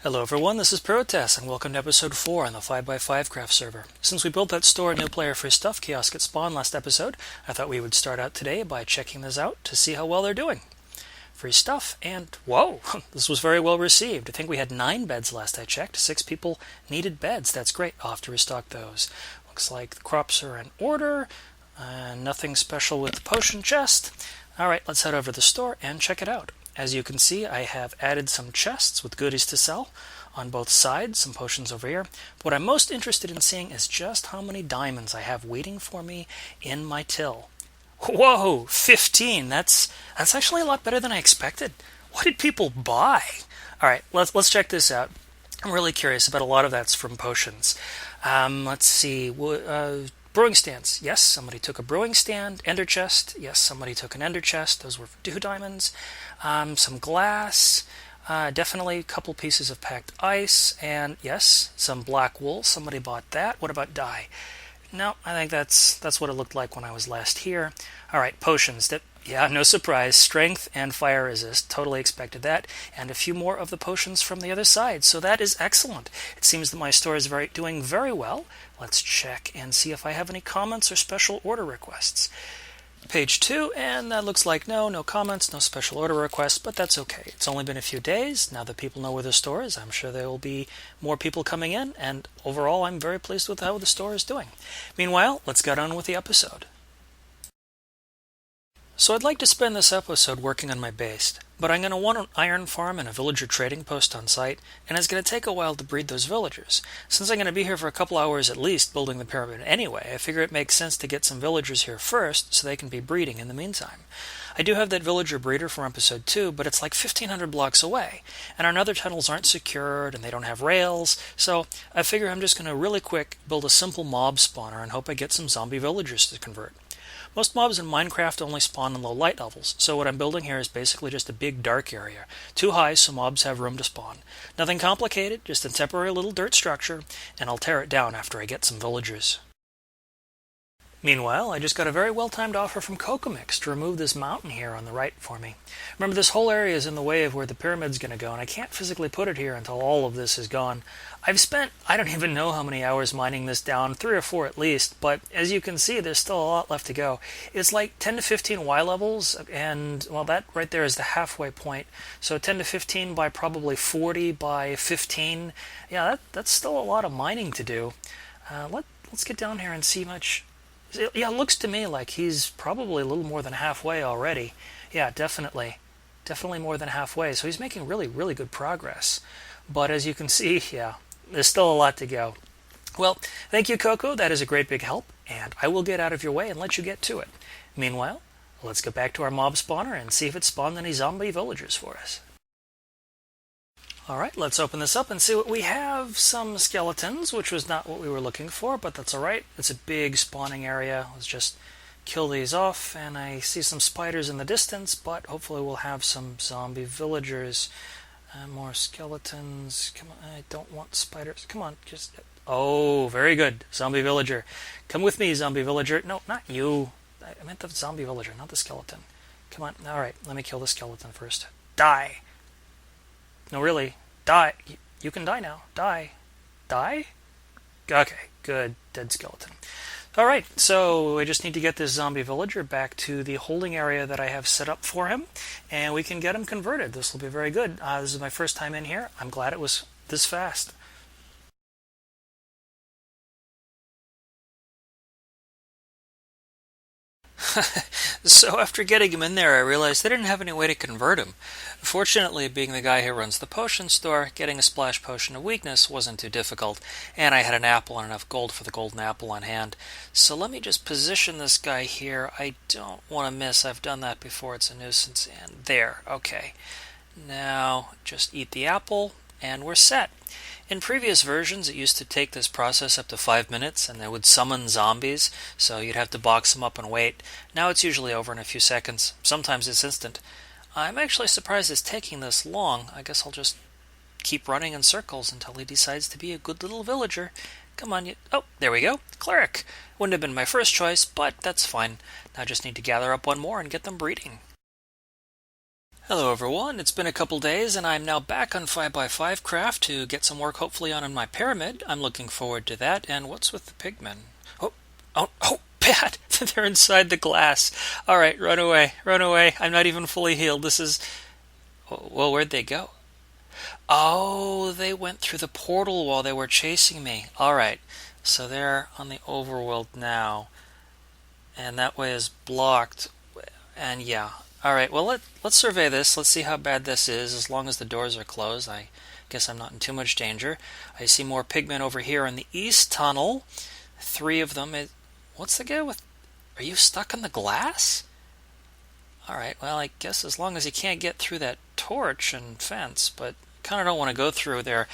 Hello everyone, this is Pirotess, and welcome to episode 4 on the 5by5craft server. Since we built that store new player free stuff kiosk at spawn last episode, I thought we would start out today by checking this out to see how well they're doing. Free stuff, and whoa, this was very well received. I think we had 9 beds last I checked. 6 people needed beds. That's great. I'll have to restock those. Looks like the crops are in order. Nothing special with the potion chest. Alright, let's head over to the store and check it out. As you can see, I have added some chests with goodies to sell on both sides, some potions over here. What I'm most interested in seeing is just how many diamonds I have waiting for me in my till. Whoa, 15! That's actually a lot better than I expected. What did people buy? Alright, let's check this out. I'm really curious about a lot of that's from potions. Let's see. Brewing stands. Yes, somebody took a brewing stand. Ender chest. Yes, somebody took an ender chest. Those were 2 diamonds. Some glass. Definitely a couple pieces of packed ice. And yes, some black wool. Somebody bought that. What about dye? No, I think that's what it looked like when I was last here. Alright, potions. Yeah, no surprise. Strength and fire resist. Totally expected that. And a few more of the potions from the other side. So that is excellent. It seems that my store is doing very well. Let's check and see if I have any comments or special order requests. Page 2, and that looks like no comments, no special order requests, but that's okay. It's only been a few days. Now that people know where the store is, I'm sure there will be more people coming in, and overall I'm very pleased with how the store is doing. Meanwhile, let's get on with the episode. So I'd like to spend this episode working on my base, but I'm going to want an iron farm and a villager trading post on site, and it's going to take a while to breed those villagers. Since I'm going to be here for a couple hours at least building the pyramid anyway, I figure it makes sense to get some villagers here first so they can be breeding in the meantime. I do have that villager breeder from episode 2, but it's like 1,500 blocks away, and our nether tunnels aren't secured and they don't have rails, so I figure I'm just going to really quick build a simple mob spawner and hope I get some zombie villagers to convert. Most mobs in Minecraft only spawn in low light levels, so what I'm building here is basically just a big dark area. Too high so mobs have room to spawn. Nothing complicated, just a temporary little dirt structure, and I'll tear it down after I get some villagers. Meanwhile, I just got a very well-timed offer from Cocomix to remove this mountain here on the right for me. Remember, this whole area is in the way of where the pyramid's going to go, and I can't physically put it here until all of this is gone. I've spent, I don't even know how many hours mining this down, 3 or 4 at least, but as you can see, there's still a lot left to go. It's like 10 to 15 Y levels, and, well, that right there is the halfway point. So 10 to 15 by probably 40 by 15. Yeah, that's still a lot of mining to do. Let's get down here and see much. Yeah, it looks to me like he's probably a little more than halfway already. Yeah, definitely more than halfway. So he's making really, really good progress. But as you can see, yeah, there's still a lot to go. Well, thank you, Coco. That is a great big help, and I will get out of your way and let you get to it. Meanwhile, let's get back to our mob spawner and see if it spawned any zombie villagers for us. Alright, let's open this up and see what we have. Some skeletons, which was not what we were looking for, but that's alright. It's a big spawning area. Let's just kill these off, and I see some spiders in the distance, but hopefully we'll have some zombie villagers. More skeletons. Come on, I don't want spiders. Come on, just... Oh, very good. Zombie villager. Come with me, zombie villager. No, not you. I meant the zombie villager, not the skeleton. Come on. Alright, let me kill the skeleton first. Die! No, really. Die. You can die now. Die. Die? Okay, good. Dead skeleton. Alright, so I just need to get this zombie villager back to the holding area that I have set up for him, and we can get him converted. This will be very good. This is my first time in here. I'm glad it was this fast. So after getting him in there, I realized they didn't have any way to convert him. Fortunately, being the guy who runs the potion store, getting a splash potion of weakness wasn't too difficult, and I had an apple and enough gold for the golden apple on hand. So let me just position this guy here. I don't want to miss. I've done that before. It's a nuisance. And there. Okay. Now, just eat the apple, and we're set. In previous versions, it used to take this process up to 5 minutes, and they would summon zombies, so you'd have to box them up and wait. Now it's usually over in a few seconds. Sometimes it's instant. I'm actually surprised it's taking this long. I guess I'll just keep running in circles until he decides to be a good little villager. Come on, oh, there we go. Cleric. Wouldn't have been my first choice, but that's fine. Now I just need to gather up one more and get them breeding. Hello everyone, it's been a couple days and I'm now back on 5by5craft to get some work hopefully on in my pyramid. I'm looking forward to that. And what's with the pigmen? Oh, bad! They're inside the glass. Alright, run away, run away. I'm not even fully healed. This is... Well, where'd they go? Oh, they went through the portal while they were chasing me. Alright, so they're on the overworld now. And that way is blocked. And yeah. Alright, well let's survey this. Let's see how bad this is. As long as the doors are closed, I guess I'm not in too much danger. I see more pigmen over here in the east tunnel. 3 of them. What's the deal with... Are you stuck in the glass? Alright, well I guess as long as you can't get through that torch and fence, but kind of don't want to go through there.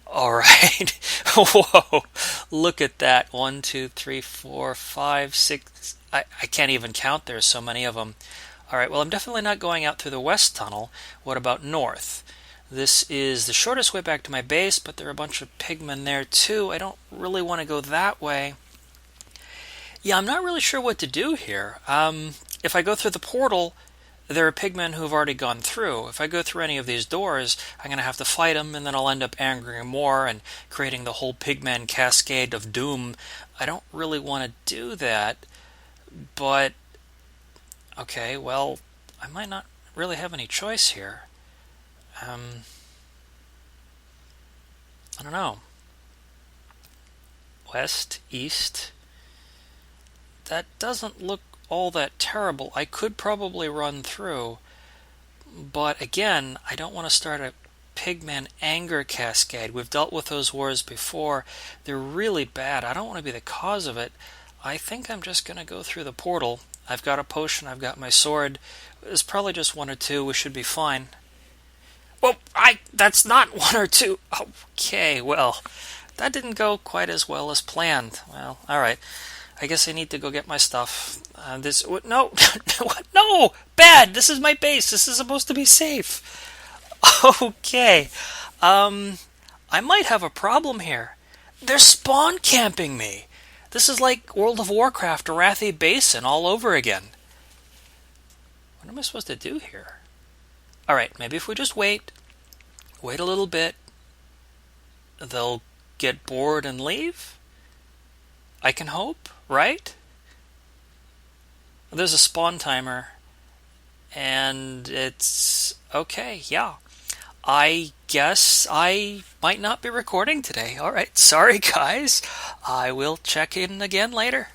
Alright. Whoa. Look at that. 1, 2, 3, 4, 5, 6... I can't even count. There's so many of them. Alright, well I'm definitely not going out through the west tunnel. What about north? This is the shortest way back to my base, but there are a bunch of pigmen there too. I don't really want to go that way. Yeah, I'm not really sure what to do here. If I go through the portal, there are pigmen who've already gone through. If I go through any of these doors, I'm going to have to fight them, and then I'll end up angering more and creating the whole pigmen cascade of doom. I don't really want to do that. But, okay, well, I might not really have any choice here. I don't know. West, east. That doesn't look all that terrible. I could probably run through. But again, I don't want to start a pigman anger cascade. We've dealt with those wars before. They're really bad. I don't want to be the cause of it. I think I'm just going to go through the portal. I've got a potion, I've got my sword. There's probably just 1 or 2, we should be fine. Well, that's not 1 or 2. Okay, well, that didn't go quite as well as planned. Well, alright. I guess I need to go get my stuff. No, no, bad! This is my base, this is supposed to be safe. Okay, I might have a problem here. They're spawn camping me. This is like World of Warcraft, Arathi Basin all over again. What am I supposed to do here? Alright, maybe if we just wait a little bit, they'll get bored and leave? I can hope, right? There's a spawn timer, and it's... okay, yeah. I guess I might not be recording today. Alright, sorry guys. I will check in again later.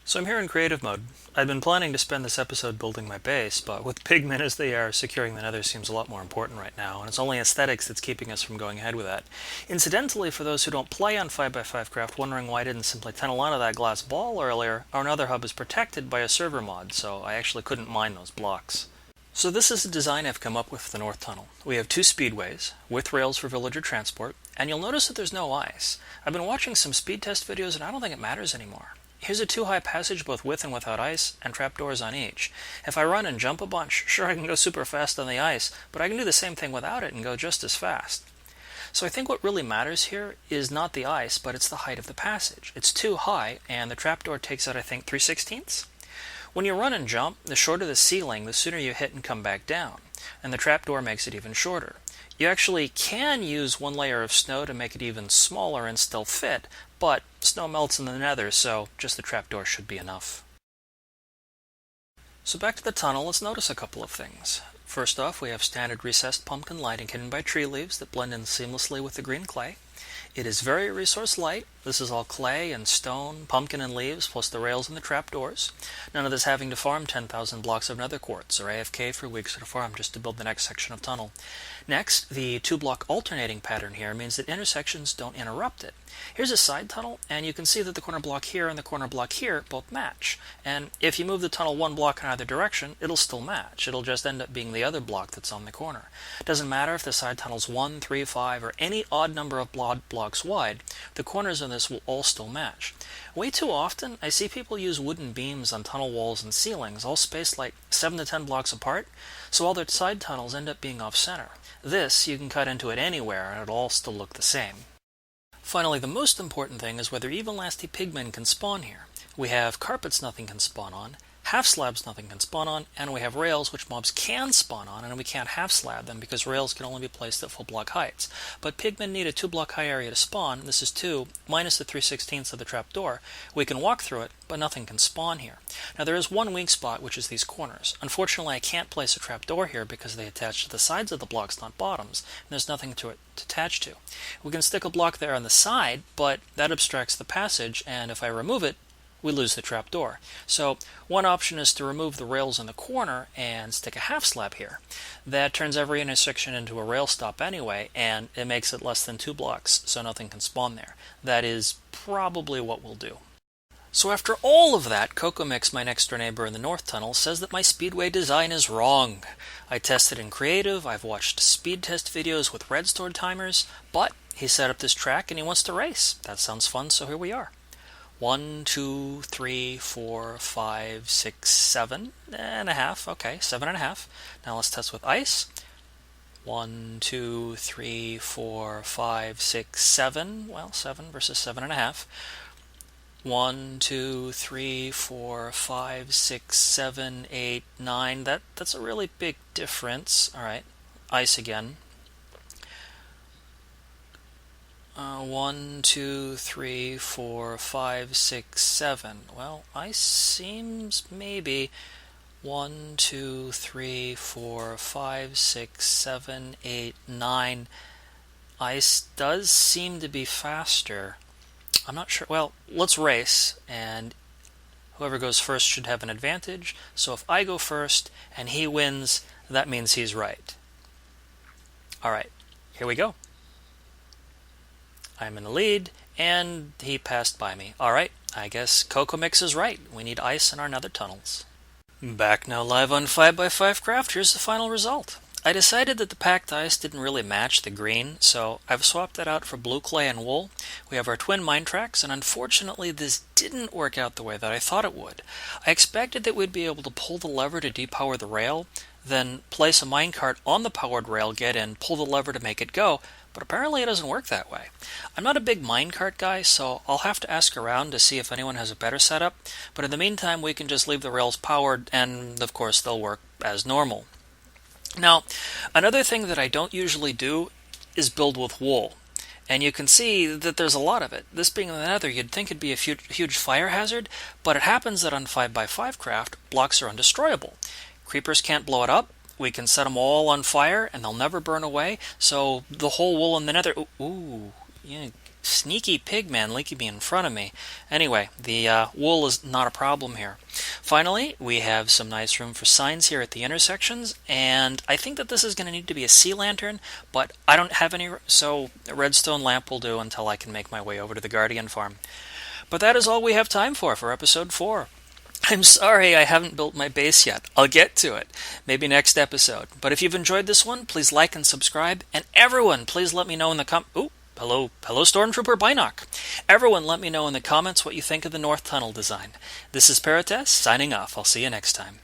So I'm here in creative mode. I'd been planning to spend this episode building my base, but with pigmen as they are, securing the nether seems a lot more important right now, and it's only aesthetics that's keeping us from going ahead with that. Incidentally, for those who don't play on 5by5craft, wondering why I didn't simply tunnel out of that glass ball earlier, our nether hub is protected by a server mod, so I actually couldn't mine those blocks. So this is the design I've come up with for the north tunnel. We have 2 speedways, with rails for villager transport, and you'll notice that there's no ice. I've been watching some speed test videos and I don't think it matters anymore. Here's a 2-high passage both with and without ice, and trapdoors on each. If I run and jump a bunch, sure I can go super fast on the ice, but I can do the same thing without it and go just as fast. So I think what really matters here is not the ice, but it's the height of the passage. It's too high, and the trapdoor takes out I think 3/16. When you run and jump, the shorter the ceiling, the sooner you hit and come back down, and the trapdoor makes it even shorter. You actually can use 1 layer of snow to make it even smaller and still fit, but snow melts in the nether, so just the trapdoor should be enough. So back to the tunnel, let's notice a couple of things. First off, we have standard recessed pumpkin lighting hidden by tree leaves that blend in seamlessly with the green clay. It is very resource light. This is all clay and stone, pumpkin and leaves, plus the rails and the trapdoors. None of this having to farm 10,000 blocks of nether quartz, or AFK for weeks at a farm just to build the next section of tunnel. Next, the 2-block alternating pattern here means that intersections don't interrupt it. Here's a side tunnel, and you can see that the corner block here and the corner block here both match. And if you move the tunnel 1 block in either direction, it'll still match. It'll just end up being the other block that's on the corner. It doesn't matter if the side tunnel's 1, 3, 5, or any odd number of blocks wide, the corners on this will all still match. Way too often, I see people use wooden beams on tunnel walls and ceilings, all spaced like 7 to 10 blocks apart, so all their side tunnels end up being off-center. This, you can cut into it anywhere, and it'll all still look the same. Finally, the most important thing is whether even lasty pigmen can spawn here. We have carpets nothing can spawn on, half slabs nothing can spawn on, and we have rails which mobs can spawn on, and we can't half slab them because rails can only be placed at full block heights. But Pigmen need a 2 block high area to spawn, and this is 2 minus the 3/16 of the trapdoor. We can walk through it, but nothing can spawn here. Now there is one weak spot, which is these corners. Unfortunately, I can't place a trapdoor here because they attach to the sides of the blocks, not bottoms, and there's nothing to it to attach to. We can stick a block there on the side, but that obstructs the passage, and if I remove it, we lose the trapdoor. So one option is to remove the rails in the corner and stick a half slab here. That turns every intersection into a rail stop anyway, and it makes it less than 2 blocks, so nothing can spawn there. That is probably what we'll do. So after all of that, CocoMix, my next door neighbor in the North Tunnel, says that my speedway design is wrong. I tested in creative, I've watched speed test videos with redstone timers, but he set up this track and he wants to race. That sounds fun, so here we are. 1, 2, 3, 4, 5, 6, 7.5. Okay, 7.5. Now let's test with ice. 1, 2, 3, 4, 5, 6, 7. Well, 7 versus 7.5. 1, 2, 3, 4, 5, 6, 7, 8, 9. That's a really big difference. All right, ice again. 1, 2, 3, 4, 5, 6, 7. Well, ice seems maybe 1, 2, 3, 4, 5, 6, 7, 8, 9. Ice does seem to be faster. I'm not sure. Well, let's race, and whoever goes first should have an advantage. So if I go first and he wins, that means he's right. All right, here we go. I'm in the lead, and he passed by me. All right, I guess CocoMix is right. We need ice in our nether tunnels. Back now live on 5by5craft. Here's the final result. I decided that the packed ice didn't really match the green, so I've swapped that out for blue clay and wool. We have our twin mine tracks, and unfortunately this didn't work out the way that I thought it would. I expected that we'd be able to pull the lever to depower the rail, then place a minecart on the powered rail, get in, pull the lever to make it go, but apparently it doesn't work that way. I'm not a big minecart guy, so I'll have to ask around to see if anyone has a better setup, but in the meantime we can just leave the rails powered, and of course they'll work as normal. Now, another thing that I don't usually do is build with wool. And you can see that there's a lot of it. This being the nether, you'd think it'd be a huge fire hazard, but it happens that on 5by5craft, blocks are undestroyable. Creepers can't blow it up. We can set them all on fire, and they'll never burn away. So the whole wool in the nether... Ooh, yeah, sneaky pigman leaking me in front of me. Anyway, the wool is not a problem here. Finally, we have some nice room for signs here at the intersections, and I think that this is going to need to be a sea lantern, but I don't have any, so a redstone lamp will do until I can make my way over to the Guardian farm. But that is all we have time for episode 4. I'm sorry I haven't built my base yet. I'll get to it, maybe next episode. But if you've enjoyed this one, please like and subscribe, and everyone, please let me know in the Hello Stormtrooper Binoc. Everyone let me know in the comments what you think of the North Tunnel design. This is Pirotess, signing off. I'll see you next time.